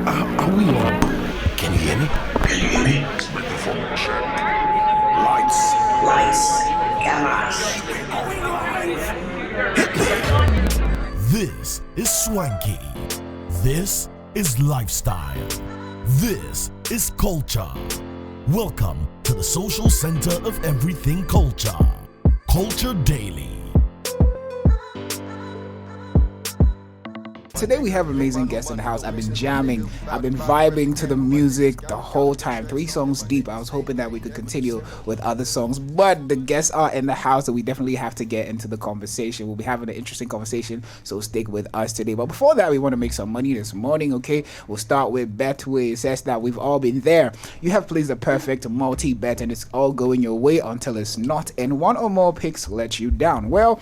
Are we on? Can you hear me? Can you hear me? Microphone check. Lights. Cameras. This is swanky. This is lifestyle. This is culture. Welcome to the social center of everything culture. Culture Daily. Today we have amazing guests in the house. I've been jamming, I've been vibing to the music the whole time. 3 songs deep. I was hoping that we could continue with other songs, but the guests are in the house and we definitely have to get into the conversation. We'll be having an interesting conversation, so stick with us today. But before that, we want to make some money this morning, okay? We'll start with Betway. It says that we've all been there. You have placed the perfect multi-bet and it's all going your way until it's not, and one or more picks let you down. Well,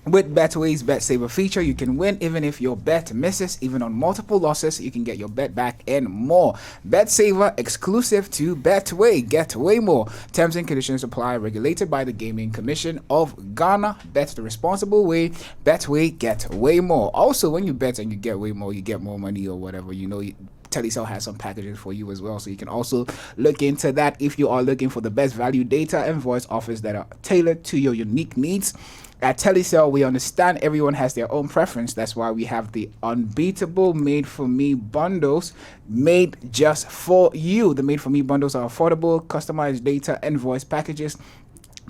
with Betway's Bet Saver feature, you can win even if your bet misses. Even on multiple losses, you can get your bet back and more. Bet Saver exclusive to Betway. Get way more. Terms and conditions apply. Regulated by the Gaming Commission of Ghana. Bet the responsible way. Betway, get way more. Also, when you bet and you get way more, you get more money or whatever. Telecel has some packages for you as well, so you can also look into that if you are looking for the best value data and voice offers that are tailored to your unique needs. At Telecel, we understand everyone has their own preference. That's why we have the unbeatable Made For Me bundles made just for you. The Made For Me bundles are affordable, customized data and voice packages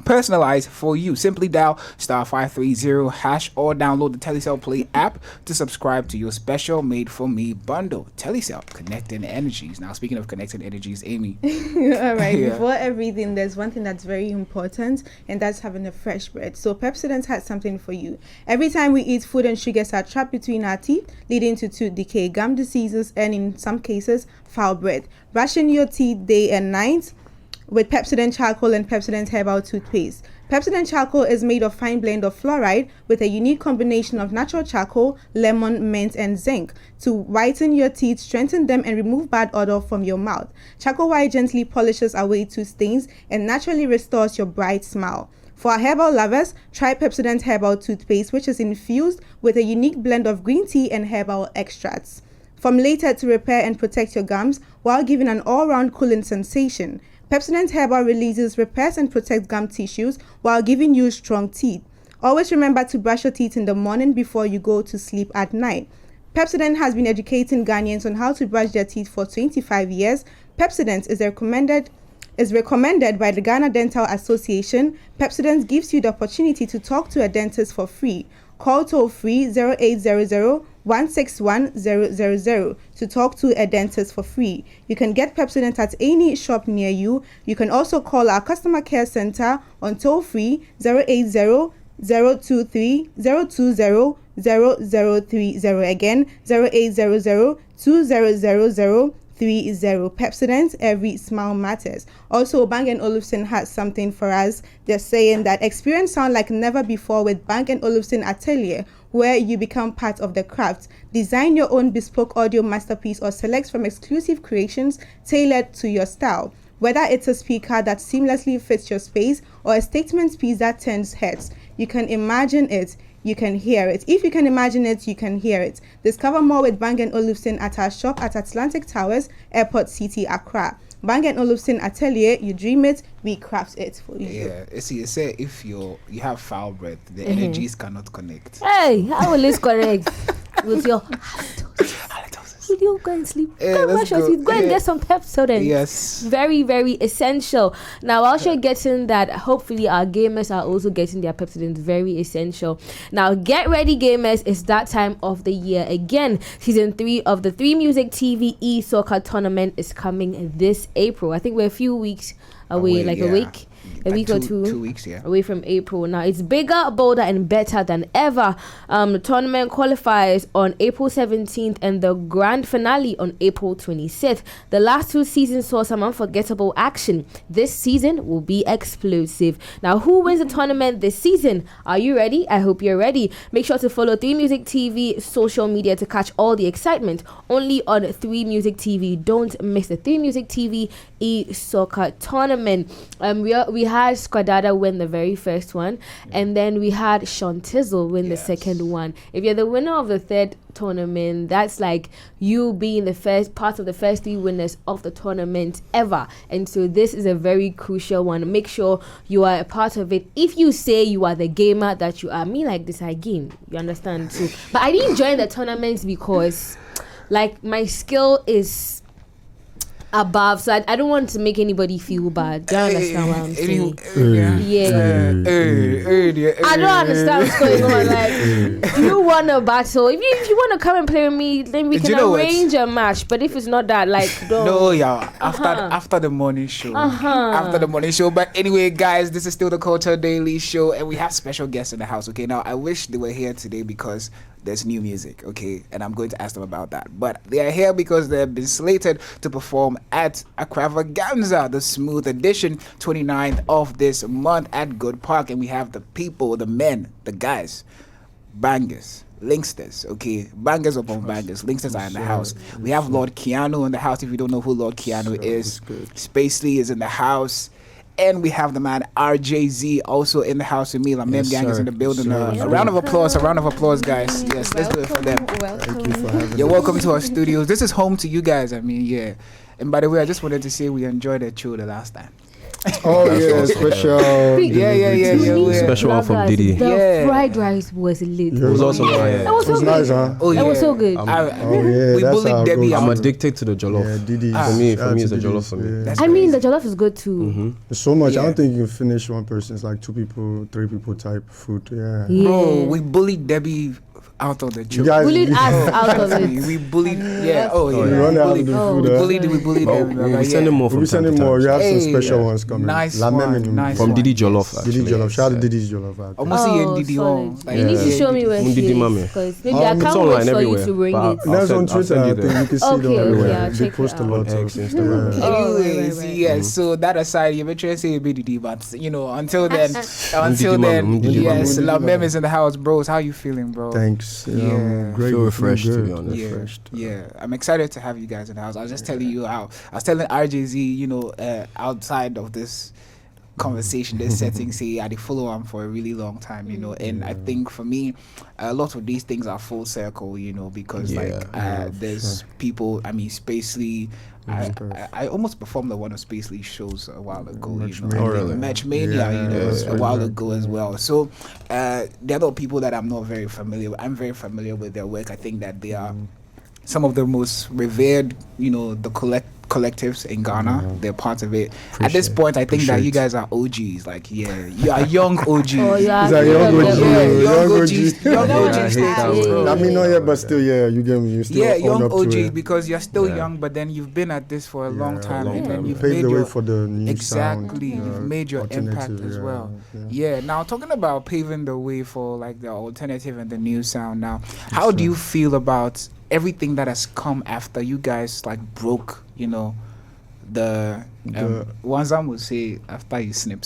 personalized for you. Simply dial *530# or download the Telecel Play app to subscribe to your special Made For Me bundle. Telecel, connecting energies. Now, speaking of connecting energies, Amy. All right, before everything, there's one thing that's very important, and that's having a fresh bread. So Pepsodent has something for you. Every time we eat, food and sugars are trapped between our teeth, leading to tooth decay, gum diseases, and in some cases, foul breath. Brushing your teeth day and night with Pepsodent Charcoal and Pepsodent Herbal Toothpaste. Pepsodent Charcoal is made of fine blend of fluoride with a unique combination of natural charcoal, lemon, mint, and zinc to whiten your teeth, strengthen them, and remove bad odor from your mouth. Charcoal white gently polishes away tooth stains and naturally restores your bright smile. For our herbal lovers, try Pepsodent Herbal Toothpaste, which is infused with a unique blend of green tea and herbal extracts, formulated to repair and protect your gums while giving an all-round cooling sensation. Pepsodent Herbal releases, repairs, and protects gum tissues while giving you strong teeth. Always remember to brush your teeth in the morning before you go to sleep at night. Pepsodent has been educating Ghanaians on how to brush their teeth for 25 years. Pepsodent is recommended by the Ghana Dental Association. Pepsodent gives you the opportunity to talk to a dentist for free. Call toll-free 0800-161-000 to talk to a dentist for free. You can get Pepsodent at any shop near you. You can also call our customer care center on toll-free 080-023-020-0030. Again, 0800-2000-30. Pepsodent, every smile matters. Also, Bang & Olufsen has something for us. They're saying that experience sound like never before with Bang & Olufsen Atelier, where you become part of the craft. Design your own bespoke audio masterpiece or select from exclusive creations tailored to your style. Whether it's a speaker that seamlessly fits your space or a statement piece that turns heads, you can imagine it, you can hear it. If you can imagine it, you can hear it. Discover more with Bang & Olufsen at our shop at Atlantic Towers, Airport City, Accra. Bang & Olufsen Atelier, you dream it, we craft it for you. Yeah, see, you say if you have foul breath, the energies cannot connect. Hey, how will this correct? With your halitosis. Will you go and sleep? Go brush your teeth. Go and get some Pepsodent. Yes. Very, very essential. Now, while you're getting that, hopefully our gamers are also getting their Pepsodent. Very essential. Now, get ready, gamers. It's that time of the year again. Season 3 of the 3 Music TV e-soccer tournament is coming this April. I think we're a few weeks away, a week. A week or two. 2 weeks, yeah. Away from April. Now, it's bigger, bolder, and better than ever. The tournament qualifies on April 17th and the grand finale on April 26th. The last 2 seasons saw some unforgettable action. This season will be explosive. Now, who wins the tournament this season? Are you ready? I hope you're ready. Make sure to follow 3 Music TV social media to catch all the excitement. Only on 3 Music TV. Don't miss the 3 Music TV e-soccer tournament. We have had Squadada win the very first one, and then we had Shantizzle win the second one. If you're the winner of the third tournament, that's like you being the first part of the first 3 winners of the tournament ever. And so this is a very crucial one. Make sure you are a part of it. If you say you are the gamer that you are, me like this, I game. You understand too. But I didn't join the tournaments because like my skill is above, so I don't want to make anybody feel bad. Do you understand what I'm saying? I don't understand what's going on. Like, you want a battle? If you want to come and play with me, then we can arrange a match. But if it's not that, like, don't. No, yeah. After the morning show. After the morning show. But anyway, guys, this is still the Culture Daily Show, and we have special guests in the house. Okay, now I wish they were here today because there's new music, okay, and I'm going to ask them about that. But they are here because they've been slated to perform at Accravaganza, the Smooth Edition, 29th of this month at Good Park. And we have the people, the men, the guys, bangers, Linksters, okay, bangers upon bangers. Linksters are in the house. We have Lord Keanu in the house. If you don't know who Lord Keanu is, Spacely is in the house. And we have the man RJZ also in the house with me. Même Gang is in the building. A round of applause, guys. Yes, let's do it for them. Welcome. You're welcome to our studios. This is home to you guys. I mean, yeah. And by the way, I just wanted to say we enjoyed the show the last time. Oh yeah, special. Yeah. Special one from Diddy. The fried rice was lit. It was also It was so nice, good. huh? Oh yeah, It was so good. We bullied Debbie. I'm addicted to the jollof. Yeah, Diddy. For me, it's a jollof for me. That's I mean, crazy. the jollof is good too. There's so much. Yeah. I don't think you can finish one person. It's like 2 people, 3 people type food. Yeah. Bro, we bullied Debbie out of the You joke. guys, Bullied us out of it. We bullied. Yeah. Oh we yeah. run out of We the bullied. food. We bullied But them. we'll be sending more We'll from be time to sending more. time. You have some Hey, special ones coming. Nice La one, Même nice From one. Diddy Jollof, actually. Diddy Jollof. Shout out to Diddy's Jollof. I'm gonna see you in Diddy solid. Hall. You need to show me where Diddy she is, Mame. because maybe I It's can't online wait for you everywhere, to bring but it. That's on I'll Twitter. send I you think the- you can see Okay, them okay, everywhere. I'll They check post it a out. lot On of X, Instagram. yeah. Anyways, right. yes. So that aside, you may try to say BDD, but you know, until then, Mdidi yes, Mame. La Même is in the house, bros. How you feeling, bro? Thanks. Yeah. Great. Feel refreshed, to good. be honest. Yeah, Refreshed. yeah. I'm excited to have you guys in the house. I was just telling you how I was telling RJZ, you know, outside of this conversation, this setting, say I did follow him for a really long time, you know, and I think for me, a lot of these things are full circle, you know, because there's people. I mean, Spacely. I almost performed at one of Spacely's shows a while ago, you know. Oh, really? Matchmania, you know, a while ago as well. So there are other people that I'm not very familiar with. I'm very familiar with their work. I think that they are some of the most revered, you know, the collectives in Ghana. They're part of it. At this point, I think that you guys are OGs. Like, yeah, you are young OGs. Oh, yeah. He's a young OG. Yeah, young Young OGs. OG. Young I OGs. hate that word. I mean, not yet, but still, yeah, you get me. You still Yeah, own young up to OGs it. because you're still young, but then you've been at this for a long time, and then You you've paved made the way your for the new exactly. sound. You've made your impact alternative, as well. Yeah. Yeah. Now talking about paving the way for like the alternative and the new sound. Now, how do you feel about everything that has come after you guys like broke? You know, the Wanzam will say after you snip.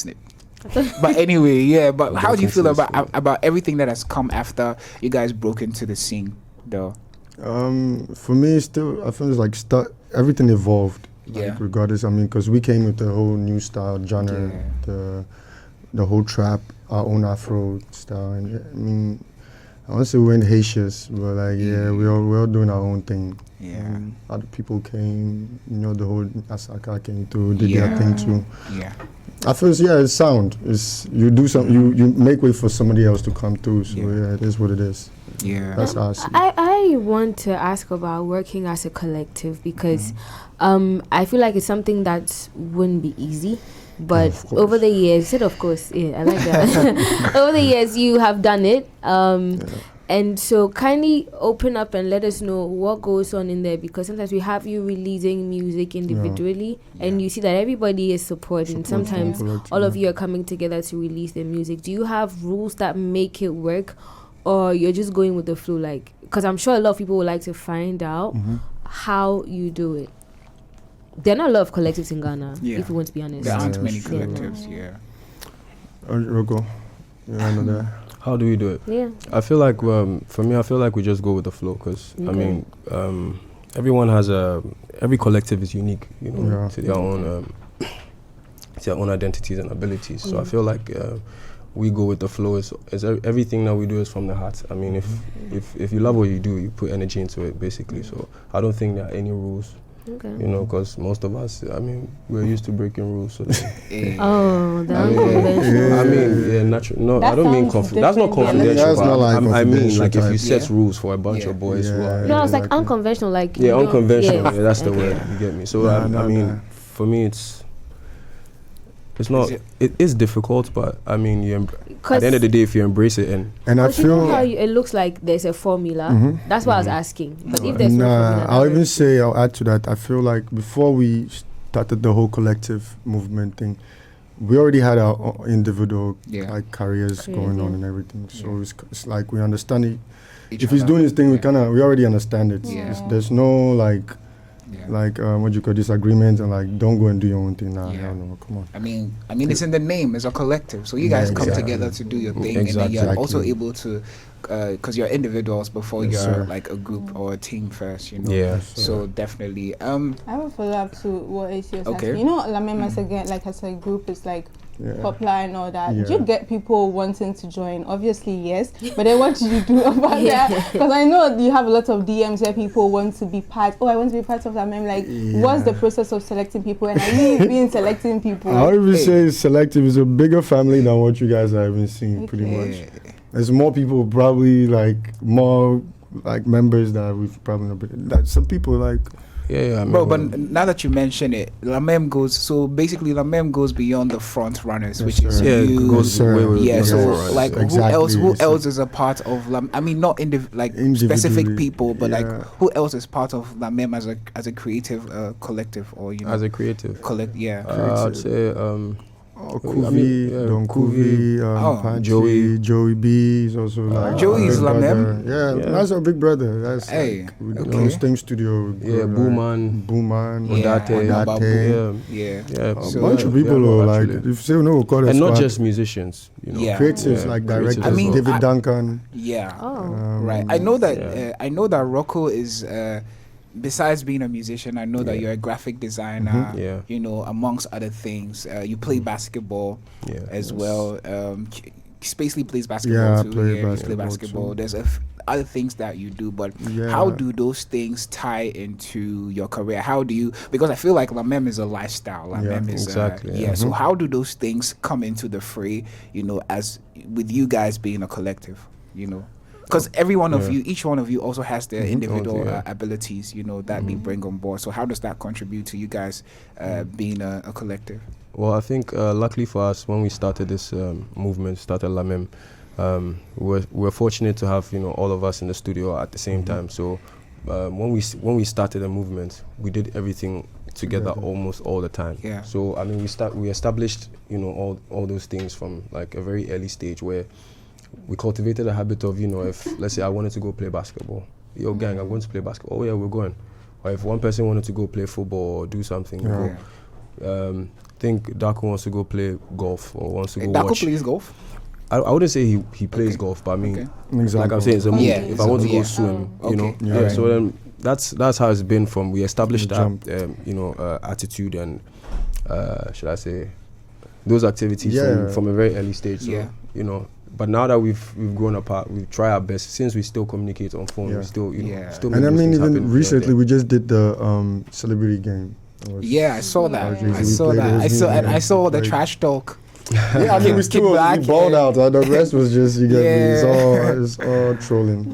But anyway, yeah. But how do you feel about everything that has come after you guys broke into the scene, though? For me, still, I feel it's like everything evolved. Like, Yeah. regardless, I mean, because we came with the whole new style genre, the whole trap, our own Afro style, and I mean, I want to say we went Haitians, but like, we're all doing our own thing. Yeah. Other people came, you know, the whole Asaka came through, did their thing too. Yeah. I feel it's sound. It's you do something, you make way for somebody else to come through. So it is what it is. Yeah. That's how I see it. I want to ask about working as a collective because I feel like it's something that wouldn't be easy. But over the years, of course, yeah, I like that. Over the years, you have done it. And so kindly open up and let us know what goes on in there, because sometimes we have you releasing music individually and you see that everybody is supporting. Sometimes all of you are coming together to release the music. Do you have rules that make it work, or you're just going with the flow? Like, because I'm sure a lot of people would like to find out how you do it. There are not a lot of collectives in Ghana, if you want to be honest. There aren't many collectives, Roko, I know that. How do we do it? Yeah. I feel like, for me, I feel like we just go with the flow, because, I mean, everyone has every collective is unique, you know, to their own their own identities and abilities. So I feel like we go with the flow. Everything that we do is from the heart. I mean, if you love what you do, you put energy into it, basically. So I don't think there are any rules. Okay. You know, because most of us, I mean, we're used to breaking rules. So Oh, the unconventional. I mean, yeah, natural. No, That I don't mean sounds that's not different, confidential. That's but not like I mean, like if you confidential set rules for a bunch of boys who are No, it's like exactly. unconventional, like yeah, you don't- unconventional. yeah. Yeah, that's the Okay. word. You get me? So Nah, I nah, mean, nah. for me, it's not. It is difficult, but I mean, at the end of the day, if you embrace it and And I But you know feel how it looks like there's a formula. That's why I was asking. But if there's no nah, formula, I'll that's even say I'll add to that. I feel like before we started the whole collective movement thing, we already had our individual like careers going on and everything. So it's like we understand it. If he's doing his thing, we already understand it. There's no like what you call disagreement and like don't go and do your own thing now. Hell no, come on. I mean, it's in the name. It's a collective. So you guys come together to do your thing, and then you're also able to, because you're individuals before you're like a group or a team first. You know. Yeah. So definitely. I have a follow up to what ACS Okay. asking. You know, Lamem as a group is like popular and all that. Do you get people wanting to join? Obviously, yes. But then what do you do about that? Because I know you have a lot of DMs where people want to be part. Oh, I want to be part of Lamem. Like, what's the process of selecting people? And are you even selecting people? I would even say selective is a bigger family than what you guys are even seeing. Pretty much. There's more people, probably like more like members that we've probably not been. That some people like. Yeah, bro. But now that you mention it, Lamem goes beyond the front runners, which is you. Goes way, way So beyond like exactly. who else is a part of I mean, not specific people, but like who else is part of Lamem as a creative collective, or you know, as a creative I'd say Kuvi, Don Kuvi, Joey B is also like Joey is Lamem. Yeah, that's our big brother. That's like, Sting Studio. Booman, Odate. A bunch of people who like if you say no, call and not just musicians, you know, creatives like directors. I mean, David Duncan. Right. I know that Rocco is. Besides being a musician, I know that you're a graphic designer, you know, amongst other things. You play basketball as well. Spacely plays basketball too. You play basketball. There's other things that you do, but how do those things tie into your career? How do you, because I feel like Lamem is a lifestyle. Lamem is exactly. So how do those things come into the fray, you know, as with you guys being a collective, you know? Because every one of you, each one of you also has their individual abilities, you know, that they bring on board. So how does that contribute to you guys being a collective? Well, I think luckily for us, when we started this movement, started Lamem, we're fortunate to have, you know, all of us in the studio at the same time. So when we started the movement, we did everything together almost all the time. So I mean, we established, you know, all those things from like a very early stage where we cultivated a habit of, you know, if let's say I wanted to go play basketball, yo gang, I'm going to play basketball. Oh yeah, we're going. Or if one person wanted to go play football or do something, I think Daku wants to go play golf or wants to go watch. Daku plays golf? I wouldn't say he plays golf, but I mean, like I'm saying, it's a move. If I want to go swim, you know, so then that's how it's been from we established that you know attitude and should I say those activities from a very early stage. So you know. But now that we've grown apart, we try our best. Since we still communicate on phone, we still, you know, still. And I mean, even recently, we just did the celebrity game. I saw that. I saw the trash talk. I mean, we balled out. The rest was just you get me. It's all trolling.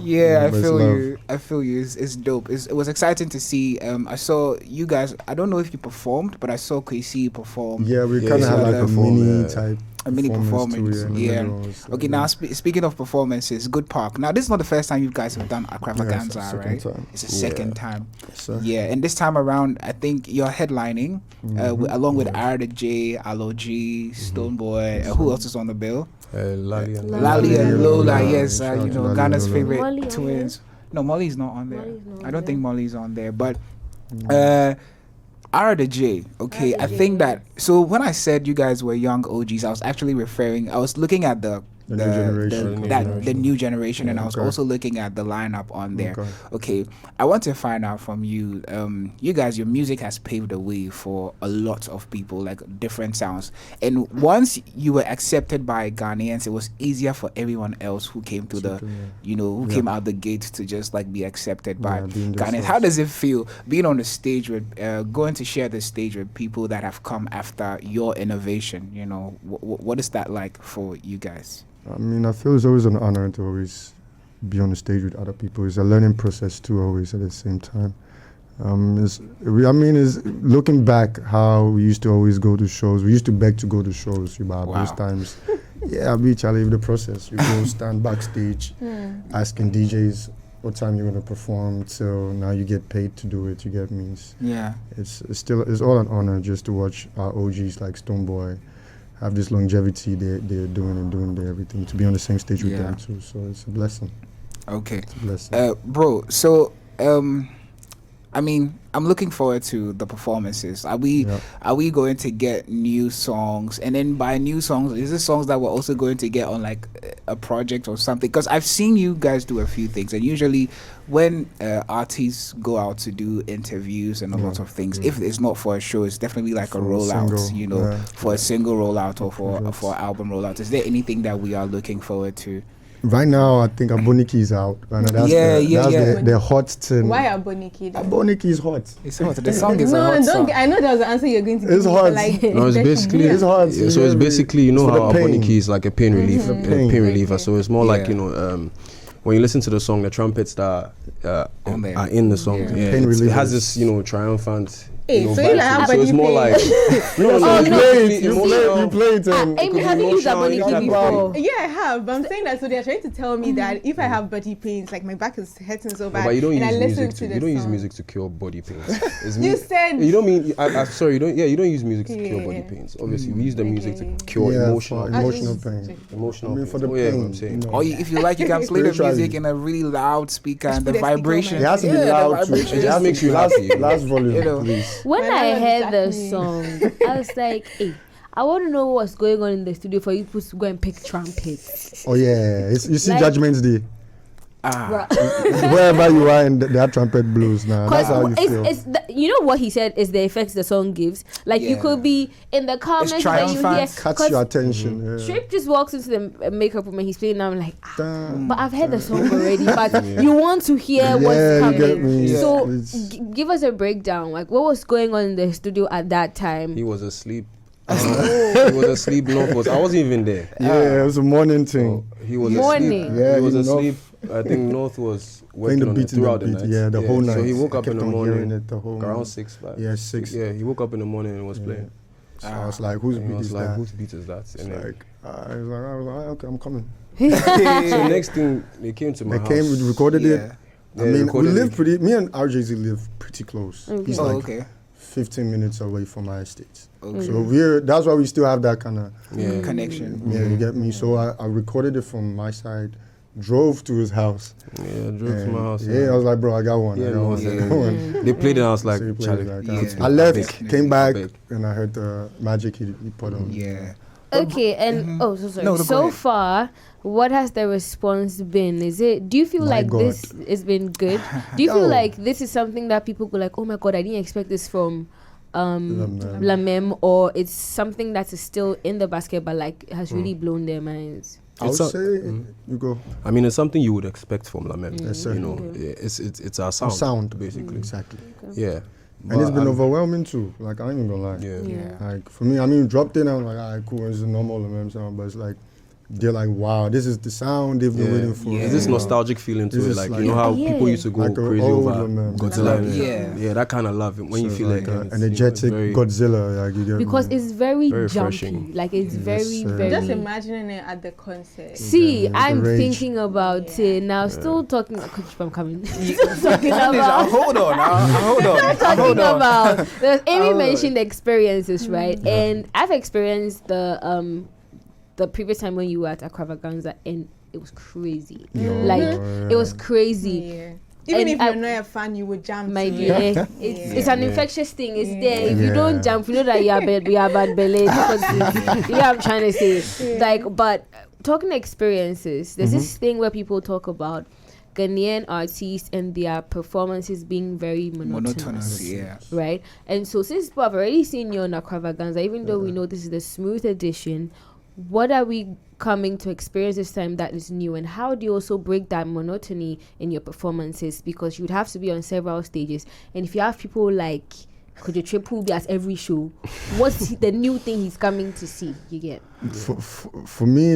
I feel you. It's dope. It was exciting to see. I saw you guys. I don't know if you performed, but I saw KC perform. Yeah, we kind of had like a mini type. A mini performance. Okay, now speaking of performances, Good Park. Now, this is not the first time you guys have done Accravaganza, right? It's the second time. And this time around, I think you're headlining along with Arda J, Alo G, Stoneboy. Who else is on the bill? Lali and Lola. Yes, you know, Ghana's favorite twins. No, Molly's not on there. I don't think Molly's on there, but. Arda J, okay, I think that, so when I said you guys were young OGs, I was actually I was looking at the The new generation. the new generation, and I was Okay. also looking at the lineup on there. Okay. Okay, I want to find out from you. You guys, your music has paved the way for a lot of people, like different sounds. And once you were accepted by Ghanaians, it was easier for everyone else who came to who came out the gate to just like be accepted by being Ghanaians. themselves. How does it feel being on the stage with, going to share the stage with people that have come after your innovation? You know, what is that like for you guys? I mean, I feel it's always an honor to always be on the stage with other people. It's a learning process too, always at the same time. It's looking back how we used to always go to shows. We used to beg to go to shows about those times. Yeah, I'll be challenged the process. You go stand backstage, asking DJs what time you're gonna perform till now you get paid to do it. You get me? It's all an honor just to watch our OGs like Stonebwoy have this longevity they're doing their everything, to be on the same stage with them too. So it's a blessing. Okay. It's a blessing. Bro, so I mean, I'm looking forward to the performances. Are we going to get new songs? And then by new songs, is it songs that we're also going to get on like a project or something? Because I've seen you guys do a few things, and usually when artists go out to do interviews and a lot of things, if it's not for a show, it's definitely like a rollout, for a single rollout or for album rollout. Is there anything that we are looking forward to? Right now, I think Aboniki is out. That's the hot thing. Why Aboniki? Aboniki is hot. It's hot. The song is a hot song. I know that was the answer you're going to give. It's hot. No, it's basically It's hot. Yeah, so it's basically, you know how Aboniki is like a pain relief, pain. pain reliever. So it's more like, you know, when you listen to the song, the trumpets that are in the song, it has this, you know, triumphant. Hey, you know, so you like so it's more like you play it. Amy, have you used Aboniki before? Yeah, I have. But I'm saying that so they're trying to tell me that if I have body pains, like my back is hurting so bad, but you don't and I use listen music to the you don't use song. music to cure body pains. You said you don't mean. I'm sorry. You don't use music to cure body pains. Obviously, we use the music to cure emotional pain. Emotional I mean, pain. for the pain. I'm saying. Or if you like, you can play the Spiritually. music in a really loud speaker and the put a speaker on vibration. It has to be loud too. It just makes you happy. Last volume, You know. please. When I I know heard the exactly. song, I was like, hey, I want to know what's going on in the studio for you to go and pick trumpets. Oh yeah, you see Like- Judgment's Day. Wherever you are in that trumpet blues now, that's how you feel. You know what he said is the effects the song gives. Like you could be in the comments when you hear. triumphant. Catch your attention. Trip just walks into the makeup room and he's playing. I'm like, Dun, but I've heard the song already. But you want to hear what's you get coming. me. So It's- give us a breakdown. Like what was going on in the studio at that time? He was asleep. He was asleep. North was. I wasn't even there. Yeah, it was a morning thing. He was Morning. asleep. Yeah, he was North- asleep. I think North was Playing working the on beat it in the throughout the beat, night. yeah, the whole night. So he woke I up in kept the on morning hearing it the whole around night. 6. Like, Yeah, 6. Yeah, he woke up in the morning and was playing. So I was like, whose And he beat was is like, that? whose beat is that? And then, I was like, okay, I'm coming. so next thing they came to my They house. came, we recorded it. Yeah. I mean, we recorded live it. me and RJZ live pretty close. He's like okay. 15 minutes away from my estate. Okay. So that's why we still have that kind of, Connection. you get me? So I recorded it from my side, drove to his house. Yeah, drove to my house. Yeah, I was like, bro, I got one. Yeah, I got no, one. yeah. I got one. They played it. I was like, So he played Charlie, it like yeah. that. I left, Big. came back, Big. and I heard the magic he put on. Yeah. Okay, and so sorry. No, go so ahead. far, what has the response been? Do you feel My like God. this has been good? Do you feel Yo. like this is something that people go like, oh my God, I didn't expect this from Même. La Même, or it's something that is still in the basket but like has really blown their minds? I would It's say, you go. I mean, it's something you would expect from La Même. Yes, sir. You know, it's our sound. Sound, basically. Exactly. Yeah. And it's But been I'm- overwhelming too. Like, I ain't even gonna lie. Yeah. Like, for me, I mean, dropped in, I was like, alright, cool, it's a normal MM sound, but it's like, they're like, wow, this is the sound they've been waiting for. There's this nostalgic feeling to This it, is like like- you know how Yeah. people used to go Like a crazy old over Même. Godzilla. Yeah. Yeah, that kind of love when you So feel like it. a It's energetic very- Godzilla, like, you get Because me? it's very, Very jumpy. refreshing. Like it's very, sir. very. Just imagining it at the concert. See, Yeah, I'm the rage. thinking about it now. Still talking. I'm coming. Still talking Hold about. on. Hold on. Talking Hold on. about. Because Amy Hold on. mentioned experiences, right? And I've experienced the previous time when you were at Accravaganza, and it was crazy. Like it was crazy. Yeah. Even And if I- you're not a fan, you would jump. My to it. dear, it's an infectious thing. It's there. If you Yeah. don't jump, you know that you have bad belly. You know what I'm trying to say. Like, but talking experiences, there's this thing where people talk about Ghanaian artists and their performances being very monotonous. Yeah. Right? And so since people have already seen you on Accravaganza, even though we know this is the smooth edition, what are we coming to experience this time that is new, and how do you also break that monotony in your performances? Because you'd have to be on several stages, and if you have people like Kojo Triple be at every show, what's the new thing he's coming to see? You get For me,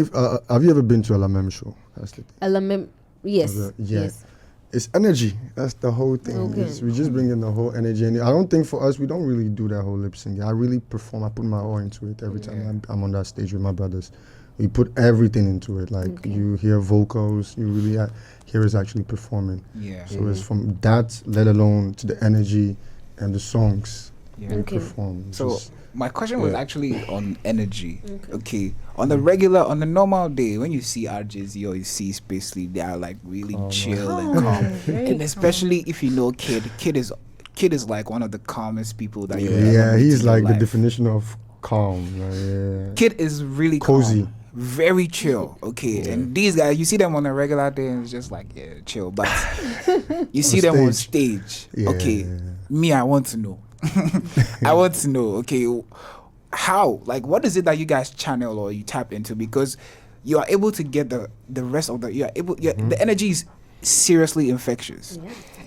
have you ever been to a Même show? That's the thing. Yes. Yes. It's energy. That's the whole thing. Okay. We just bring in the whole energy, and I don't think for us we don't really do that whole lip sync. I really perform. I put my all into it every time I'm on that stage with my brothers. We put everything into it. Like you hear vocals, you really hear us actually performing. Yeah. So it's from that, let alone to the energy and the songs we perform. So my question was actually on energy. Okay. On the regular, on the normal day, when you see RJZ or you see Spacely, they are like really chill and calm. And especially if you know Kid is like one of the calmest people that you ever meet he's in your like the life. definition of calm. Kid is really Cozy. calm, very chill. Okay, and these guys, you see them on a regular day and it's just like chill, but you see them on stage. Okay, me, I want to know. I want to know. Okay, how? Like, what is it that you guys channel or you tap into? Because you are able to get the rest of the. You are able. The energy is seriously infectious.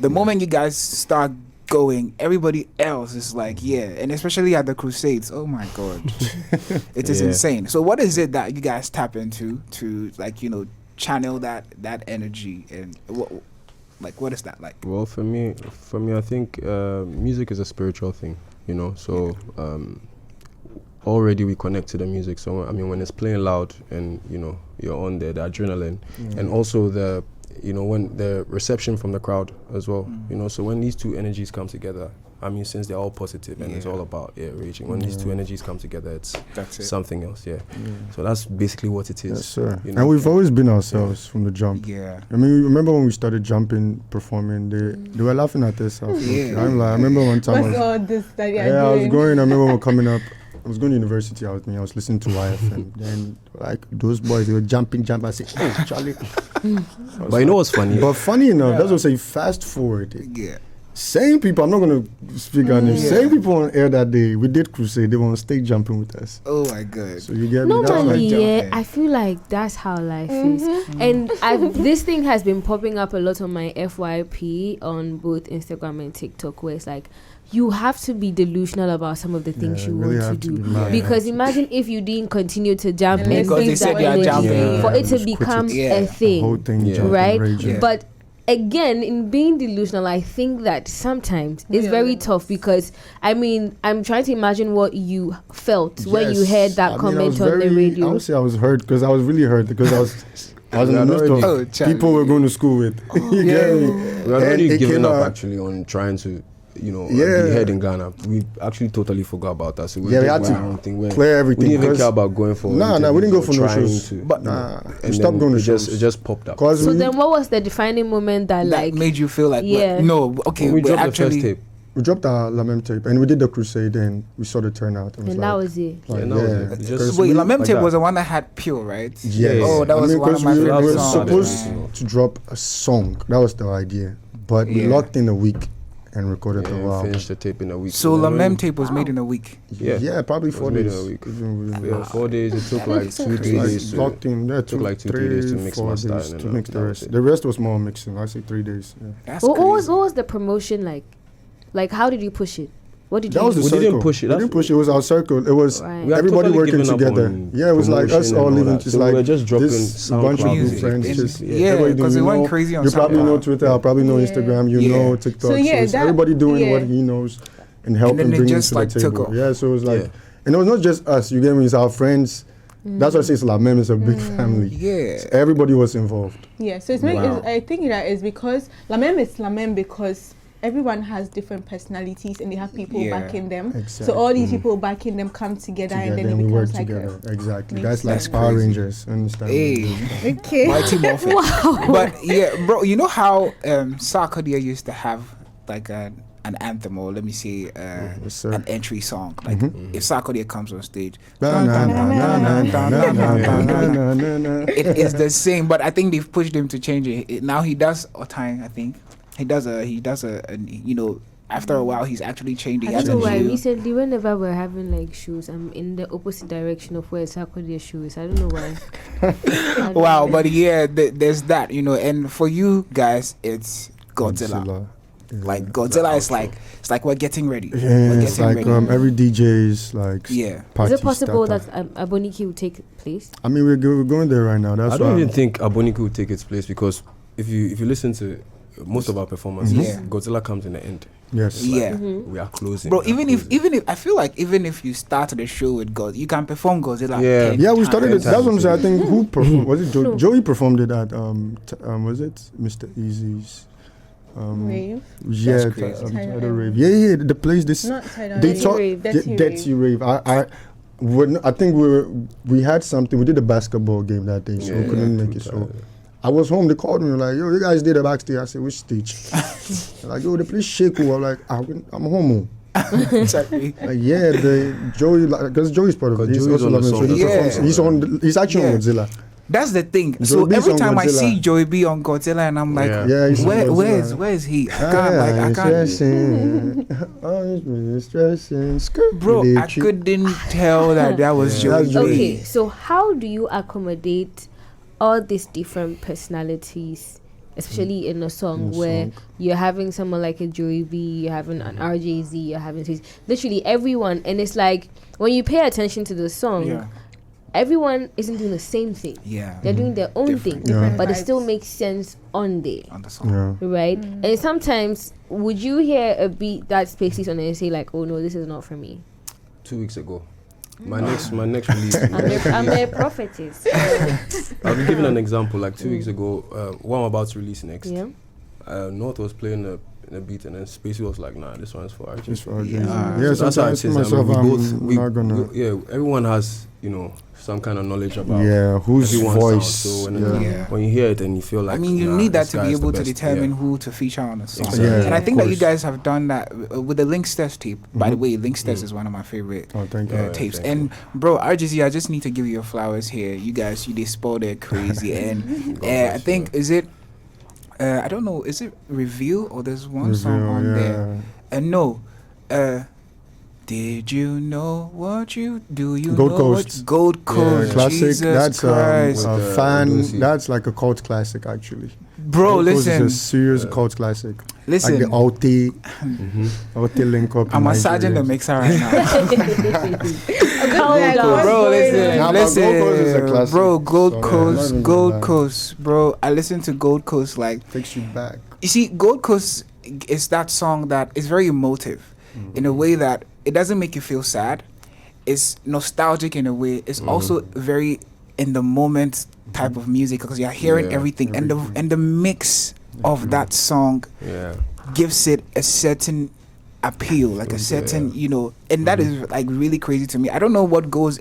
The moment you guys start going, everybody else is like, and especially at the Crusades, oh my god, it is insane. So what is it that you guys tap into to, like, channel that energy, and what is that like? Well, for me I think music is a spiritual thing, so already we connect to the music. So I mean, when it's playing loud and you're on there, the adrenaline, and also the when the reception from the crowd as well, so when these two energies come together, I mean, since they're all positive and it's all about reaching, when these two energies come together, that's something else. So that's basically what it is. Yes, sir. And we've always been ourselves from the jump. I mean, remember when we started jumping, performing, they were laughing at us. I remember one time all this that you're I was doing? going, I remember when coming up, I was going to university. I was listening to YFM. Then, like, those boys, they were jumping. I said, "Hey, Charlie." But you know what's funny? But funny enough, that's what I say. Fast forward. Same people. I'm not gonna speak on them. Same people on air that day. We did Crusade. They were on stage jumping with us. Oh my god! So you get me. Normally, I feel like that's how life is. And this thing has been popping up a lot on my FYP on both Instagram and TikTok, where it's like, you have to be delusional about some of the things you really want to have to do. be mad. Because imagine if you didn't continue to jump and because bring they said that you are energy jumping. for it to Just quit become it. a The thing. whole thing, jumping, Right? raging. But again, in being delusional, I think that sometimes it's very tough, because I mean, I'm trying to imagine what you felt when you heard that comment on the radio. I would say I was hurt, because I was really hurt, because I was in the midst of people we're going to school with. You get me? We are already giving up actually on trying to be head in Ghana. We actually totally forgot about that. So we had to clear everything. We didn't even care about going for. We didn't go for no shows. But we stopped going to shows. It just popped up. So then, what was the defining moment that made you feel like, we dropped the first tape. We dropped our Même tape and we did the Crusade, and we saw the turnout. And that was it. Wait, Même tape was the one that had Pure, right? Yes. Oh, that was one of my favorite songs. We were supposed to drop a song. That was the idea. But we locked in a week and recorded the album. Finished the tape in a week. So the Même tape was made in a week? Yeah, probably 4 days. In a week. 4 days. It took like 2-3 days. Locked in. It took like 2-3 days to mix my style. To mix the rest. The rest was more mixing. I say 3 days. That's what was the promotion like? Like, how did you push it? What did you do? That was the circle. We didn't push it. We didn't push it. It was our circle. It was everybody totally working together. Yeah, it was like us all living. Just like we were just dropping this bunch of good friends. Just because it went crazy on you probably know Twitter. I probably know Instagram. You know TikTok. So it's everybody doing what he knows and helping bring it to the table. Yeah, so it was like, and it was not just us. You get me? It's our friends. That's why I say it's like Même is a big family. Yeah, so everybody was involved. Yeah, so I think that is because Même is Même because everyone has different personalities and they have people backing them. Exactly. So all these people backing them come together and then it becomes like together. Exactly. That's like Power Rangers. Understand? Hey. Okay. Mighty Morphin. Wow. But yeah, bro, you know how Sarkodia used to have like a an anthem, or let me say Yes, sir. an entry song. Like if Sarkodie comes on stage, it is the same. But I think they've pushed him to change it. Now he does Otang. I think he does a you know. After a while, he's actually changing. I don't know why. Recently, whenever we're having like shoes, I'm in the opposite direction of where Sarkodie's shoe is. I don't know why. Wow, but yeah, there's that, you know. And for you guys, it's Godzilla. Yeah. Like Godzilla is like, it's like we're getting ready. Yeah, We're it's getting like ready. every DJ's like Yeah. Is it party possible starter. that Aboniki will take place? I mean, we're going there right now. That's I don't why even think Aboniki will take its place, because if you listen to most of our performances, Yeah. Godzilla comes in the end. yes. Yeah. We are closing. Bro, we are even if closing. I feel like even if you started the show with God, you can perform Godzilla. Yeah. 10 Yeah, we started it. times. That's what I'm saying. I think who performed? Was it No. Joey performed it at was it Mr. Easy's? Rave. Yeah, That's crazy. Tidal Rave. Yeah. The place this Not Tidal they Rave. talk Rave. Dirty Rave. I think we had something. We did a basketball game that day, so we couldn't make it. So I was home. They called me like, "Yo, you guys did a backstage." I said, "Which stage?" They're like, "Yo, the place shake." I'm like, "I'm home." Exactly. Like, yeah, the Joey, because Joey's part of it. He's Joey's also on the loving, so song. he Yeah. performs. He's actually on Godzilla. That's the thing. Joey So B's every on time I Godzilla. see Joey B on Godzilla, and I'm like, Yeah, he's on Godzilla. where is he? I can't. Stressing. Oh, it's stressing. Skirt. Bro, With I it, couldn't tell that was Joey That's B. Joey. Okay, so how do you accommodate all these different personalities, especially in a song where you're having someone like a Joey B, you're having an RJZ, you're having literally everyone, and it's like when you pay attention to the song, Yeah. everyone isn't doing the same thing. Yeah. They're doing their own thing, Yeah. but it vibes. still makes sense on there. On the song. Yeah. Right? And sometimes, would you hear a beat that Spacey's on and say like, oh no, this is not for me? 2 weeks ago, my next release. I'm a prophetess. I'll be giving an example. Like 2 weeks ago, what I'm about to release next, Yeah. North was playing a beat, and then Spacey was like, "Nah, this one's for RJ." Just for Yeah. yeah, So that's how it sometimes is. myself, I mean, I'm not gonna. everyone has some kind of knowledge about Whose everyone's voice? sound. So Yeah. when you hear it and you feel like, I mean, you nah, need that this to be guy's able the to best. determine Yeah. who to feature on a song. Exactly. Yeah, And I of think that you course. guys have done that with the Linksters tape. By the way, Linksters is one of my favorite Oh, thank you. tapes. thank And bro, RGZ, I just need to give you your flowers here. You guys, they spoiled it crazy. And I think, is it, I don't know, is it Review or there's one song Review, on yeah. there? No. Did you know what you do? You Gold know Coast. what Gold Coast? Classic. Jesus That's Christ. a With the fan. Odusi. That's like a cult classic, actually. Bro, Gold Coast listen. is a serious cult classic. Listen. Like the Alti link up. I'm in a sergeant Nigeria. the mixer right now. Like, what's Bro, going listen, Nah, on? but Gold Coast is a listen, classic bro. Gold song, yeah, Coast, not even Gold gonna lie. Coast, bro. I listen to Gold Coast like Takes you back. you see. Gold Coast is that song that is very emotive, in a way that it doesn't make you feel sad. It's nostalgic in a way. It's also very in the moment type of music because you're hearing Yeah, everything, and the mix of that song Yeah. gives it a certain appeal, like a certain, and that is like really crazy to me. I don't know what goes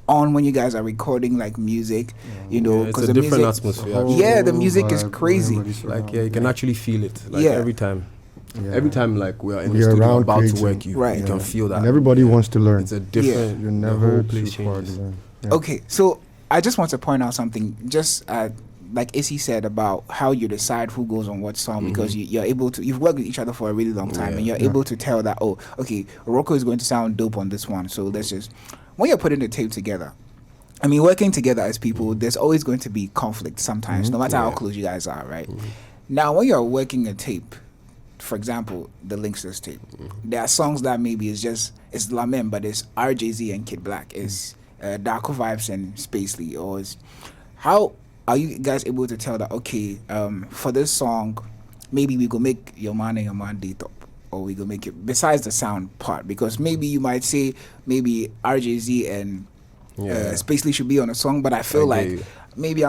on when you guys are recording like music, It's because a the different music, atmosphere. Yeah, the music is Vibe, crazy. everybody's Like, around. yeah, you can actually feel it. Like, Yeah. every time. Yeah. Every time, like, we are in the You're studio around about to creating. work, you Right. can feel that. And everybody wants to learn. It's a different. You're the never whole place too far to changes. learn. Yeah. Okay, so I just want to point out something. Just like Issy said about how you decide who goes on what song, because you're able to. You've worked with each other for a really long time, and you're able to tell that, oh, okay, Rocco is going to sound dope on this one. So let's just, when you're putting the tape together, I mean, working together as people, there's always going to be conflict sometimes, no matter how close you guys are, right? Now, when you're working a tape, for example, the Linksters tape, there are songs that maybe it's La Même, but it's RJZ and Kid Black, it's Darko Vibes and Spacely, or it's, how are you guys able to tell that, okay, for this song, maybe we go make Your Man and Your Man D-Top, or we go make it, besides the sound part, because maybe you might say, maybe RJZ and Spacely should be on a song, but I feel like maybe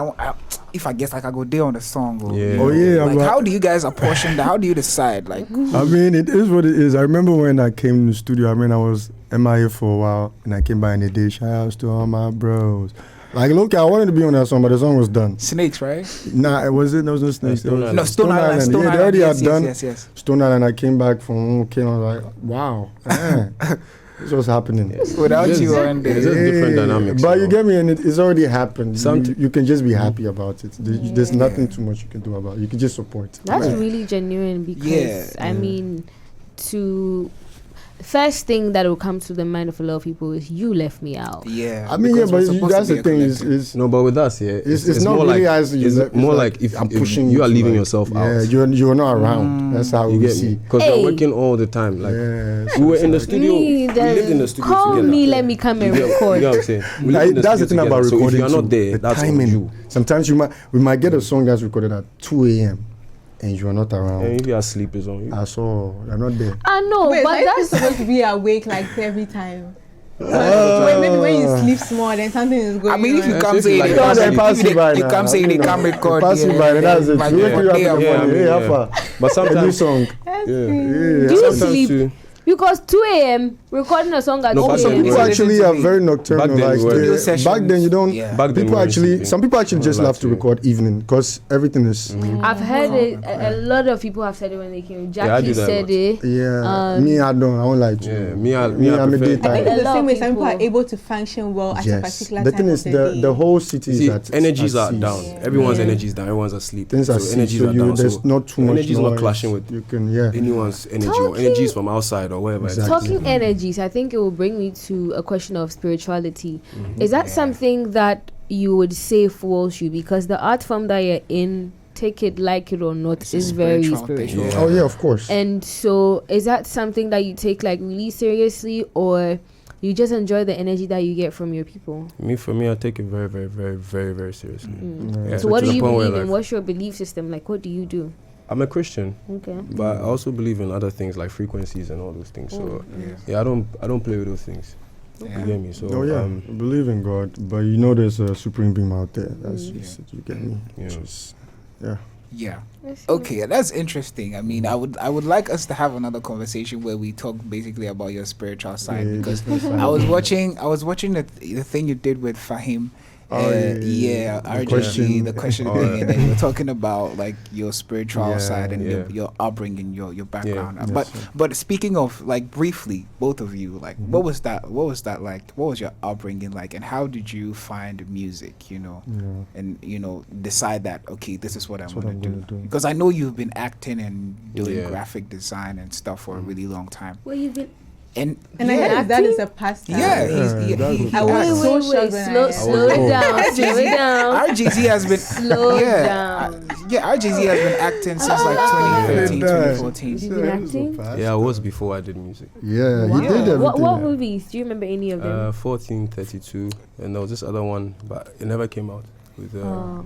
if I guess like I go there on the song. Or, Yeah. Oh, yeah, Like, but- how do you guys apportion that? How do you decide? Like, I mean, it is what it is. I remember when I came to the studio, I mean, I was MIA for a while, and I came by in a day. Shout outs to all my bros. Like, look, I wanted to be on that song, but the song was done. Snakes, right? Nah, there was no snakes. Stone Island. No, Stone Island. Stone Yeah, they Island. already Yes, had done yes. Stone Island. I came back from UK and I was like, wow, this was happening. Without It's you just- on there. it's just different dynamics. But you you know. get me, and it's already happened. You can just be happy about it. There's Yeah. nothing too much you can do about it. You can just support. That's Yeah. really genuine because Yeah. I mean, first thing that will come to the mind of a lot of people is you left me out. Yeah. I mean, yeah, because but we're supposed that's to the be a thing collective. is No, but with us, yeah, it's not more really like, as you it's left, more it's like if I'm pushing you are to, leaving like, yourself yeah, out. you're not around. That's how You we get see. me? Because Hey. we're working all the time. Like Yeah, we were in the exactly. studio. Me, We lived in the studio call together. me, let me come and You record. know what I'm saying? We Like, lived in the that's the studio thing about together. recording. So if you're not too, there, the that's on timing. you. Sometimes we might get a song that's recorded at 2 a.m. and you are not around. And if you are sleep is on you. I saw you're not there. I know, Wait, but but that's supposed to be awake like every time. Wait, maybe when you sleep small, then something is going I mean, if you on. come If say you they like can't that, say pass if they now. come say they can't record. Pass you by, that's it. Like, You wake you up in the yeah, morning. Hey, yeah. Alpha. But A new sometimes, song. That's yeah. it. Yeah, Do you sometimes sleep? too- Because 2 a.m. recording a song at No, 2 but some a.m. People Well, actually listen to are me. very nocturnal. Back then Like we were- Studio back sessions. then you don't. Yeah. Back then People we were actually, sleeping. some people actually I'm just not love to lying record evening because everything is. I've heard it. A lot of people have said it when they came. Yeah, I Jackie do that a said lot. it. Yeah, me I don't. I won't lie to Yeah, you. me, I I'm a prefer- daytime. I think A it's the lot same of way some people are people- able to function well at a Yes, particular the time thing of is the the day. whole city See, is at energies at are cease. down. Everyone's Yeah. energy is down. Everyone's asleep. Things are so cease, energies so are you, down. there's So not too much energy is not noise. clashing with You can anyone's energy or Talking- energies from outside or wherever. Exactly. Talking energies, I think it will bring me to a question of spirituality. Is that something that you would say falls you? Because the art form that you're in, take it like it or not, It's a is very spiritual thing. spiritual. Yeah. Oh yeah, of course. And so, is that something that you take like really seriously, or you just enjoy the energy that you get from your people? For me, I take it very, very, very, very, very seriously. Yeah, So, what to do the you point where, believe in? like, What's your belief system? Like, what do you do? I'm a Christian, Okay. but I also believe in other things like frequencies and all those things. So Yeah. I don't play with those things. Yeah. You get me? So Oh yeah, I believe in God, but you know there's a supreme being out there. That's just it, you get me. Yeah. Just, yeah. Yeah. Okay, that's interesting. I mean, I would like us to have another conversation where we talk basically about your spiritual side Yeah, because just the I was side. watching the thing you did with Fahim. Oh, Yeah, the RGG, the question Oh, thing, yeah. and then you were talking about like your spiritual Yeah, side and yeah. your upbringing, your background. Yes, But sir. but speaking of like briefly, both of you, like what was that like? What was your upbringing like, and how did you find music? You know, Yeah. and decide that okay, this is what I what want I'm to gonna do. do. Because I know you've been acting and doing Yeah. graphic design and stuff for a really long time. Well, you've been. And And I heard that is a pastime. yeah, that's he what- I was has. so shocked when slow, I slow it down, slow it down. RGZ has been Slow yeah, down. RGZ has been acting since like 2013, Yeah. 2014. You've been acting? yeah, I was before I did music. Yeah, Wow. you did everything. What movies? Do you remember any of them? 1432, and there was this other one, but it never came out. With Oh.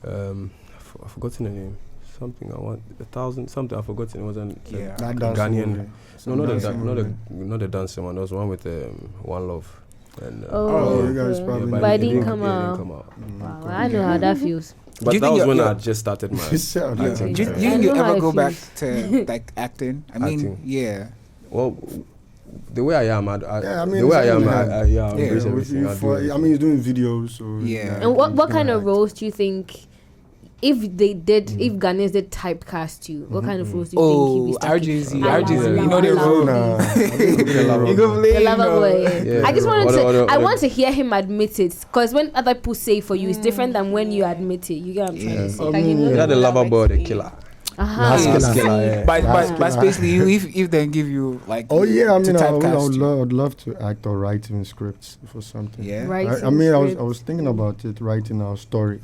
I've forgotten the name. Something I want 1,000 something. I've forgotten. It was an Yeah. That a dancing Ghanaian. movie. No, not Dancing movie. the dancing one. There was one with One Love. And, Oh, you guys okay. probably but But know. it didn't come out. Wow, I know how that feels. But you that think was when you're- I just started my Yeah. acting. Do you I think you know how ever it go back feels. to like acting? I mean, Acting. yeah. Well, the way I am, Yeah, I mean, the way I it's am, only I hand. Yeah, embrace With everything. you I for- do. I mean, he's doing videos, so Yeah. And what he's kind gonna of roles do you think, if Ghanaians did typecast you, what kind of roles do you think you'd be Oh, stuck RGZ, in? RGZ, you know they Allow. roll. Nah, You go play, The lover boy. Yeah. I just wanted Or the- to. or the- I or the- want to hear him admit it, because when other people say for you, it's different than when you admit it. You get what I'm trying to say? Like, you know, You had the lover boy, the direct killer. Last Uh-huh. killer. Yeah. But basically, if they give you like Oh yeah, I to mean, I typecast would you. love to act or write even scripts for something. Yeah. Right. I mean, I was thinking about it, writing our story,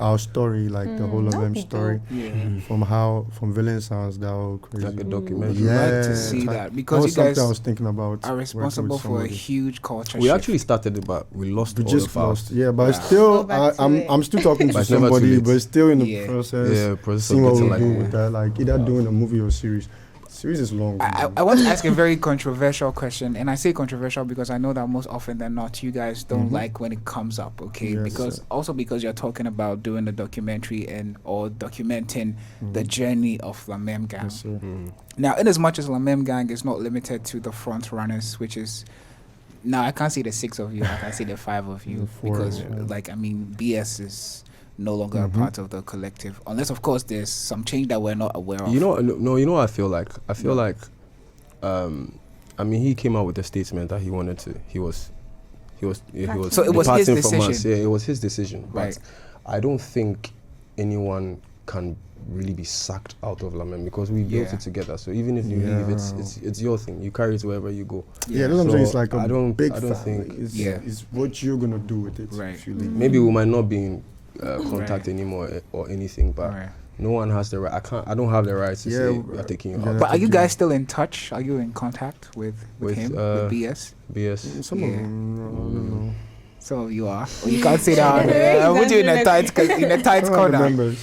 like the whole of them story, from villain sounds that whole crazy. Like a documentary. Yeah, Like to see that that because was you guys something I was thinking about. are working responsible with for a somebody. huge culture We shift. actually started it, but we lost We all just the files. lost, yeah, but Wow. still, Go back to it. I'm still talking But to it's never too somebody, late. but still in the Yeah. process. Yeah, process Seeing of what we getting do like with that, like either doing a movie or series. Series is long. I want to ask a very controversial question, and I say controversial because I know that most often than not, you guys don't like when it comes up, okay? Yes, because sir. also because you're talking about doing the documentary or documenting the journey of La Même Gang. Yes, sir. Now, in as much as La Même Gang is not limited to the front runners, which is No, I can't see the 6 of you. I can see the 5 of you The 4, because, yeah. like, I mean, BS is no longer a part of the collective, unless, of course, there's some change that we're not aware of. You know, no, you know what I feel like? I feel like, I mean, he came out with a statement that he wanted to, he was So it was his departing from us. decision. Yeah, it was his decision. Right. But I don't think anyone can really be sacked out of Lamem because we built Yeah. it together. So even if you leave, it's your thing. You carry it wherever you go. Yeah, that's what I'm saying. It's So like a I don't big think- family. It's, Yeah. it's what you're gonna do with it. Right. If you leave. Maybe we might not be in contact anymore or anything, but Right. no one has the right. I don't have the right to Yeah, say we're taking you yeah. out. But are you guys still in touch? Are you in contact with With, him, uh, with BS? BS. Some Yeah. of them, I don't know. Some of you are. Well, you can't say that. I put you in a tight Some of the corner, members.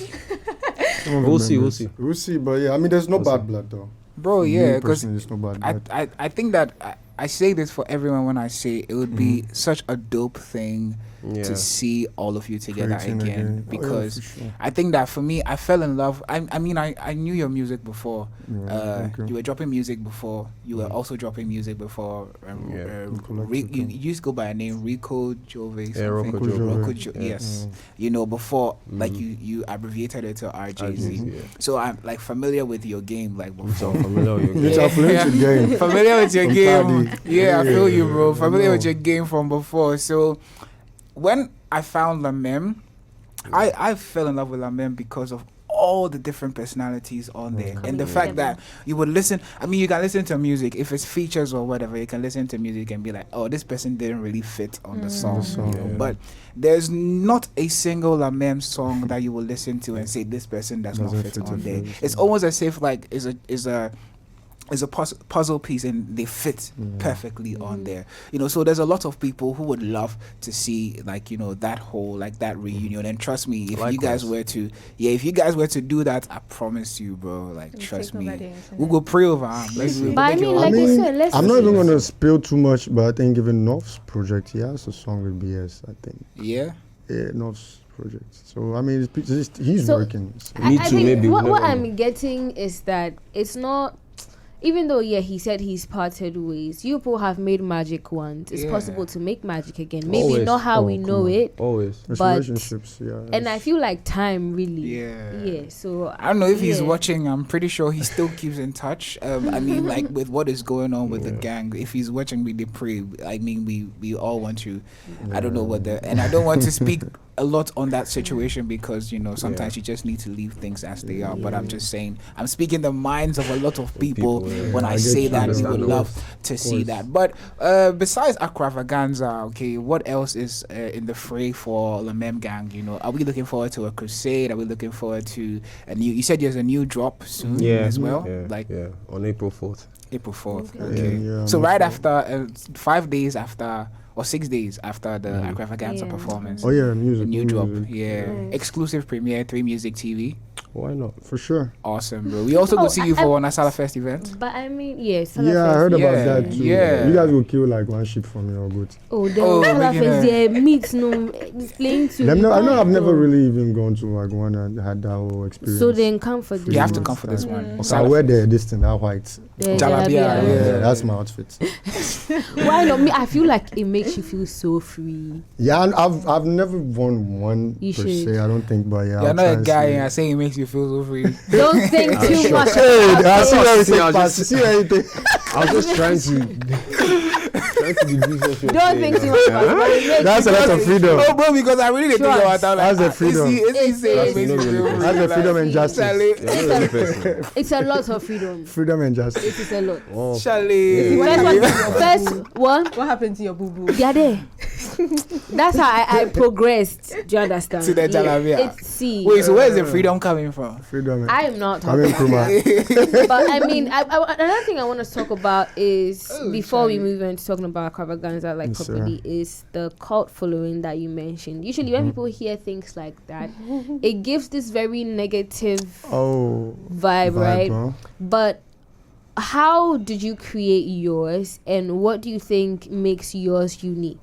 Some of the We'll see, we'll members. see. We'll see, but yeah, I mean, there's no We'll bad see. blood though. bro. Me Yeah, because personally, there's no bad blood. I think that I say this for everyone when I say it would be such a dope thing Yeah. to see all of you together Creating again, Oh, yeah, because for sure. I think that for me, I fell in love. I mean, I knew your music before. Yeah, okay. You were dropping music before. You were also dropping music before. Yeah. You used to go by a name Rico Jove. Yeah, Rocco Jove. Rocco Yeah. Yes. You know, before like you abbreviated it to RJZ. Yeah. So I'm like familiar with your game like So before. familiar with your Which game. I played your game. Familiar with your From game. Cardi. Yeah, I feel you, bro. Yeah, Familiar I with know. your game from before. So when I found Lamem, I fell in love with Lamem because of all the different personalities on there, and the fact that you would listen. I mean, you can listen to music if it's features or whatever. You can listen to music and be like, "Oh, this person didn't really fit on the song." song, You know? yeah. But there's not a single Lamem song that you will listen to and say this person does not Doesn't fit fit on it, there. yeah. It's almost as if like is a puzzle piece and they fit perfectly on there, you know. So there's a lot of people who would love to see like, you know, that whole like that reunion. And trust me, if you guys were to do that, I promise you, bro, like trust take over the me, internet. we'll go pray over him. Let's But I mean, I like you mean, said, let's I'm not even see. gonna spill too much, but I think given North's project, he has a song with BS. I think. yeah. Yeah, North's project. So I mean, he's So, working. So. Me I too, think maybe, what never know. I'm getting is that it's not. Even though, yeah, he said he's parted ways, you people have made magic once. It's Yeah. possible to make magic again. Maybe Always. not how we Oh, know come on. it, Always. It's but- relationships, yeah. and I feel like time really. Yeah. Yeah. So I don't know if he's yeah. watching. I'm pretty sure he still keeps in touch. I mean, like with what is going on with the gang. If he's watching, we pray. I mean, we all want to. I don't know what and I don't want to speak a lot on that situation because, you know, sometimes you just need to leave things as they are. But I'm just saying, I'm speaking the minds of a lot of people when I I get say you. that. We would Understandable. love to see that. But besides Accravaganza, okay, what else is in the fray for the Même Gang? You know, are we looking forward to a crusade? Are we looking forward to a new? You said there's a new drop soon as well, like yeah, on April 4th. April 4th. Okay. Okay. Yeah, So I'm right sure. after 5 days after or 6 days after the Accravaganza Yeah. performance. Oh yeah, The music. new drop, music. yeah. Nice. Exclusive premiere, 3 Music TV. Why not? For sure. Awesome, bro. We also go see you for Nasala Fest event. But I mean, yes. Yeah, I heard about Yeah, that too. yeah. You guys will kill like one sheep from your goat. Oh, the Oh, Salah making Fest, a- yeah, meat, no, displaying to. I know I've never Oh. really even gone to like one and had that whole experience. So then come for this. You have to one. come for this one. Okay, I wear this thing, that white. The Jalabia, yeah. That's my outfit. Why not me? I feel like it makes you feel so free. Yeah, and I've never worn one You per should. se. I don't think, but yeah. You're I'll not try a and guy see. and I say it makes you feel so free. Don't think too much. Hey, I see everything. I was pass. just- See anything. I was just trying to be business. Don't think too much. About it. That's a lot of freedom. Oh, bro, because I really didn't think about that. That's the freedom. Is he saying it makes you feel free? That's the freedom and justice. Chalet. It's a lot of freedom. Freedom and justice. It is a lot. Chalet. First one, What happened to your boo boo? they are there. That's how I progressed. Do you understand? To the Jalabia. It's see. Wait, so where's the freedom coming from? Freedom. I am not I'm in talking. Kruma. But I mean, another thing I want to talk about is Oh, before we sorry. move into talking about Accravaganza like Yes, sir. properly is the cult following that you mentioned. Usually when people hear things like that, it gives this very negative Oh. vibe, right? Huh? But how did you create yours, and what do you think makes yours unique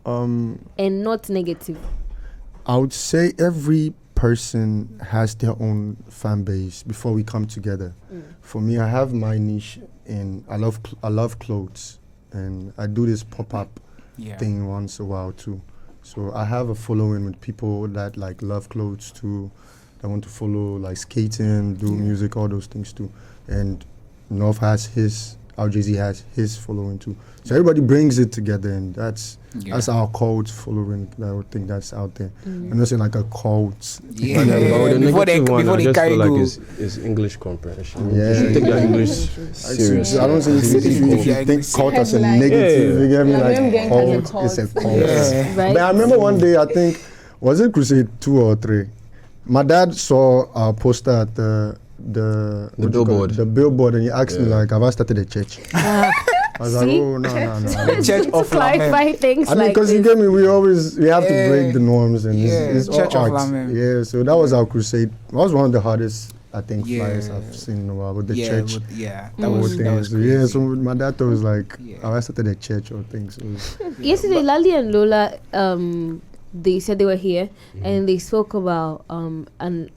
and not negative? I would say every person has their own fan base before we come together. For me, I have my niche in I love clothes. and I do this pop-up thing once a while too. So I have a following with people that like love clothes too, that want to follow like skating, do music, all those things too. And North has his, our Jay-Z has his following too. So everybody brings it together, and that's our cult following. I would think that's out there. I'm not saying like a cult. But the Before negative one, I they just carry feel like go. is English comprehension. Yeah. You should take your English serious. I don't say if you think cult as a Headline. negative, you get me? Même Gang has a Like cult. it's a cult. Yeah. Right. But I remember one day, I think, was it Crusade 2 or 3? My dad saw a poster at the what do you call billboard. it? The billboard, and he asked me like, have I started a church? I was like, See? oh, no. The Church to of clarify things I mean, like because you this. get me, we have to break the norms, and it's Church all of art. Lamem. Yeah, so that was our crusade. That was one of the hardest, I think, Yeah. flyers I've seen in a while with the yeah, church. that Whole was thing. that was So, crazy. yeah, so my dad thought it was like, Yeah. I started a church or things. So Yesterday, Lali and Lola, they said they were here and they spoke about an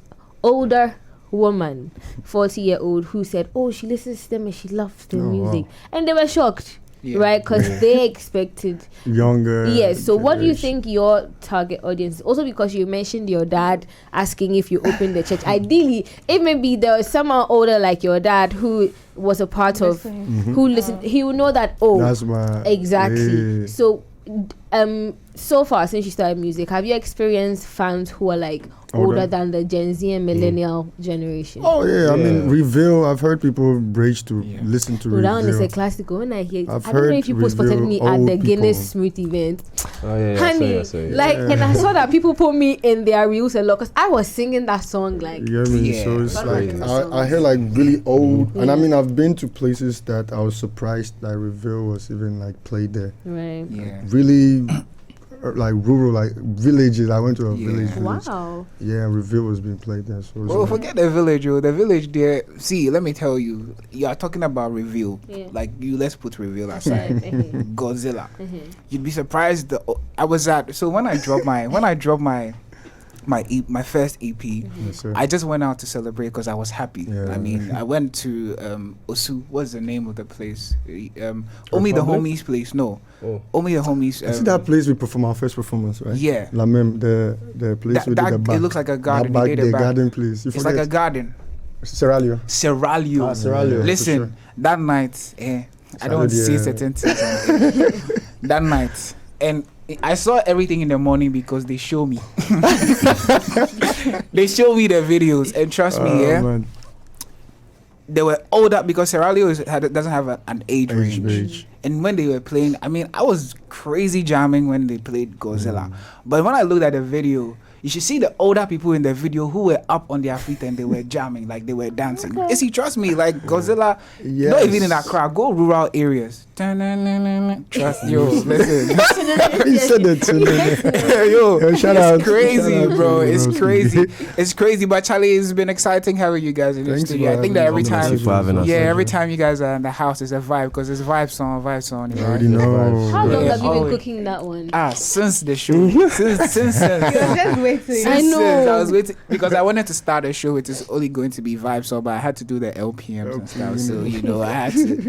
older woman, 40-year-old, who said, "Oh, she listens to them and she loves the Oh, music," wow. and they were shocked, right? Because they expected. younger. Yes. So, what do you generation. think your target audience is? Also, because you mentioned your dad asking if you opened the church. Ideally, if maybe there was someone older like your dad who was a part of, who listened, he would know that. Oh, That's why. exactly. Yeah. So, so far since you started music, have you experienced fans who are like older than the Gen Z and millennial generation? Oh yeah, I mean Yeah. Reveal. I've heard people rage to listen to So that one is a Reveal. classic. When I hear, I've I don't know heard if you spotted Reveal me at old the Guinness people. Smooth event. Oh yeah, Honey, I saw it. like, and I saw that people put me in their reels a lot because I was singing that song like. You get me? Yeah. So it's That's like right. I hear like really old, and I mean I've been to places that I was surprised that Reveal was even like played there. Right. Yeah. Really, like rural, like villages. I went to a village. Wow. Yeah, Reveal was being played there. So it was Well, like- forget the village, yo. The village there. See, let me tell you. You are talking about Reveal. Yeah. Like you, let's put Reveal aside. Mhm. Godzilla. Mhm. You'd be surprised. I was at. So when I dropped my first EP, Yes, sir. I just went out to celebrate because I was happy. Yeah. I mean, I went to Osu. What's the name of the place? Only the Republic? Homies place. No, Oh. Only the Homies. I see that place we perform our first performance, right? Yeah. La Même, the place That- we did that- the it back. looks like a garden. That They back, did a the back. garden place. You It's like forget a garden. Serralio. Serralio. Ah, Serralio, for Listen, sure. that night, I don't want to say certain things. That night, and I saw everything in the morning because they show me. They show me the videos, and trust me, Man. they were older because Serralio doesn't have an age range. Age. And when they were playing, I mean, I was crazy jamming when they played Godzilla. But when I looked at the video, you should see the older people in the video who were up on their feet and they were jamming, like they were dancing. You see, trust me, like Godzilla, not even in Accra, go rural areas. Trust you. Listen. He said it to me. Yo, Shout out. it's crazy, Shout out bro. to you, It's bro. crazy. It's crazy. But Charlie, it's been exciting having you guys in the Thanks studio. for I think that every having us. time, for having us. yeah, every time you guys are in the house, it's a vibe because it's vibes on. You You know? already know. How long Yeah, have you been always. cooking that one? Since the show, since You're just waiting. I know. I was waiting because I wanted to start a show. It is only going to be vibes, so but I had to do the LPMs and stuff. So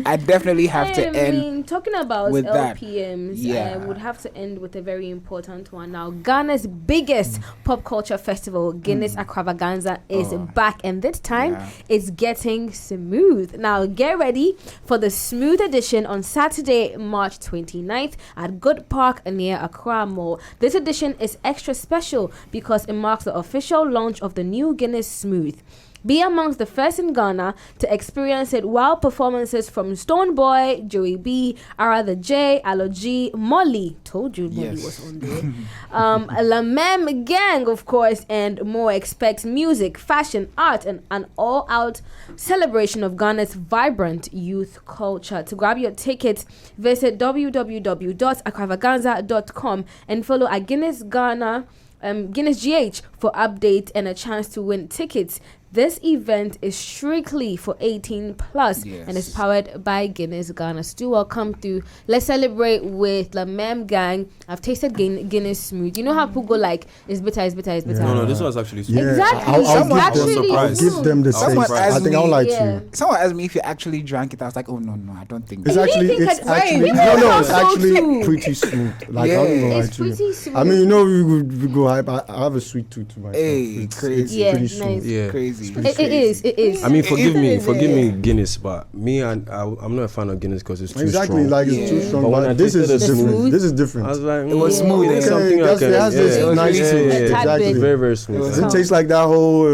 I definitely have to I end. mean, talking about with that. LPMs, Yeah. I would have to end with a very important one. Now, Ghana's biggest pop culture festival, Guinness Accravaganza, is back, and this time it's getting smooth. Now, get ready for the smooth edition on Saturday, March 29th at Good Park near Accra Mall. This edition is extra special because it marks the official launch of the new Guinness Smooth. Be amongst the first in Ghana to experience it while performances from Stoneboy, Joey B, Ara the J, Alo G, Molly, told you Molly was on there, La Même Gang, of course, and more. Expect music, fashion, art, and an all-out celebration of Ghana's vibrant youth culture. To grab your tickets, visit www.accravaganza.com and follow at Guinness GH for updates and a chance to win tickets. This event is strictly for 18 plus and is powered by Guinness Ghana. Stu, welcome to Let's Celebrate with the Même Gang. I've tasted Guinness Smooth. You know how people go like, it's bitter, it's bitter, it's bitter. No, this was actually sweet. Yeah. Exactly. I'll give them the same. I think I'll like you. Someone asked me if you actually drank it. I was like, oh no, I don't think. It's actually pretty smooth. Like I don't know, it's pretty smooth. I mean, you know, we go hype. I have a sweet tooth to myself. Hey, crazy. It's pretty smooth. Nice. Yeah. Crazy. It is. I mean, forgive me, Guinness, but I'm not a fan of Guinness because it's too strong. Like it's too strong. But when I this is tasted the different. smooth, This is different. I was like, It was smooth. It's Okay, something I can. it has this nice taste. Exactly. Very, very smooth. Does it taste like that whole?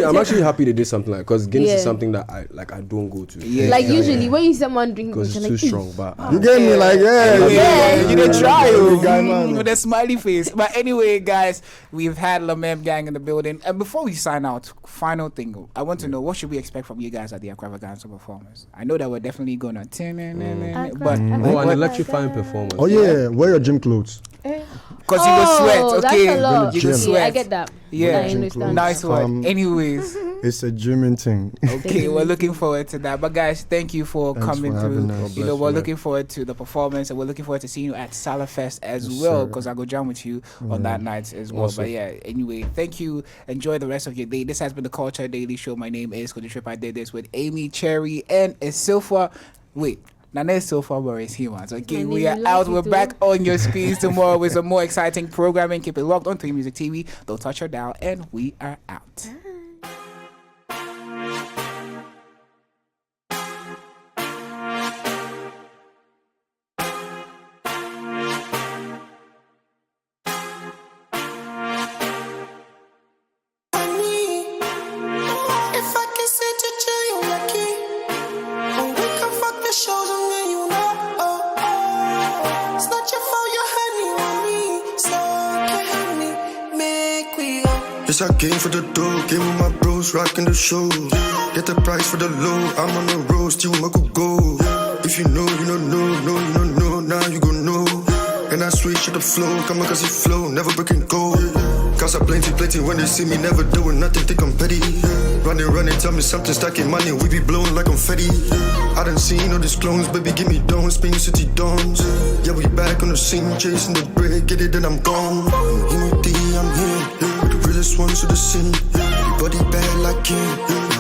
I'm actually happy they did something like, because Guinness is something that I don't go to. Yeah. Like usually when you see someone drinking, Because it's you're too like, strong. But You get me? Like You didn't try guy, man. with a smiley face. But anyway, guys, we've had La Même Gang in the building. And before we sign out, final thing, I want to know, what should we expect from you guys at the Accravaganza performance? I know that we're definitely gonna but an electrifying performance. Oh yeah, wear your gym clothes. because you go sweat, okay? That's a lot. You go Gym. sweat. I get that. Yeah, I understand. nice one. Anyways, It's a gymming thing. okay, we're looking forward to that. But guys, thank you for Thanks coming for through. having us. You know, God we're bless you, looking forward to the performance, and we're looking forward to seeing you at Salafest as Yes, well, sir. because I go jam with you on that night as well. Awesome. But yeah, anyway, thank you. Enjoy the rest of your day. This has been the Culture Daily Show. My name is Cody Trip. I did this with Amy, Cherry, and Isilfa. Wait. Nana is so far where is he wants. Okay, we are out. We're back on your screens tomorrow with some more exciting programming. Keep it locked on 3 Music TV. Don't touch your dial, and we are out. If I can say to you, you lucky. When we can fuck the shows and then you know. It's not your fault you had me on me. So can help me make we go. Yes, I came for the dough, came with my bros, rocking the show. Get the price for the low, I'm on the road, still I could go. If you know, you don't know, now you gon' know. And I switch to the flow, come on cause it flow, never breaking gold. Cause I plenty, when they see me never doing nothing, think I'm petty. Running, tell me something, stacking money, we be blowing like confetti. I done seen all these clones, baby, give me dons, spin your city dons. Yeah, we back on the scene, chasing the bread, get it, then I'm gone. I'm here, with the realest ones of the scene. Everybody bad like him,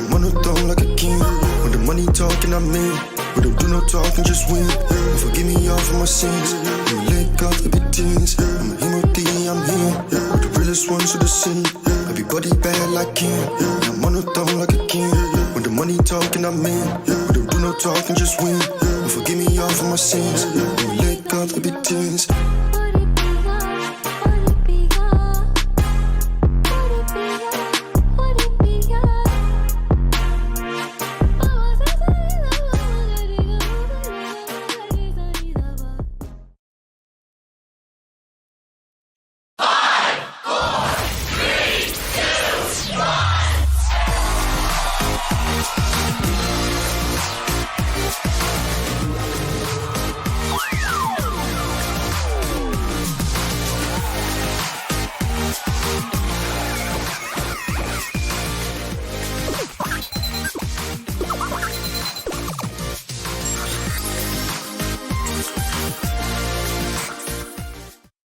I'm on the throne like a king. When the money talking, I'm in. We don't do no talking, just win. Forgive me all for my sins. We let go the big things. I'm here, with the realest ones of the scene. Everybody bad like him, I'm on the throne like a king. When the money talking, I'm in. We don't do no talking, just win. Forgive me all for my sins. We let go the big things.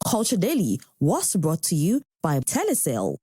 Culture Daily was brought to you by Telecel.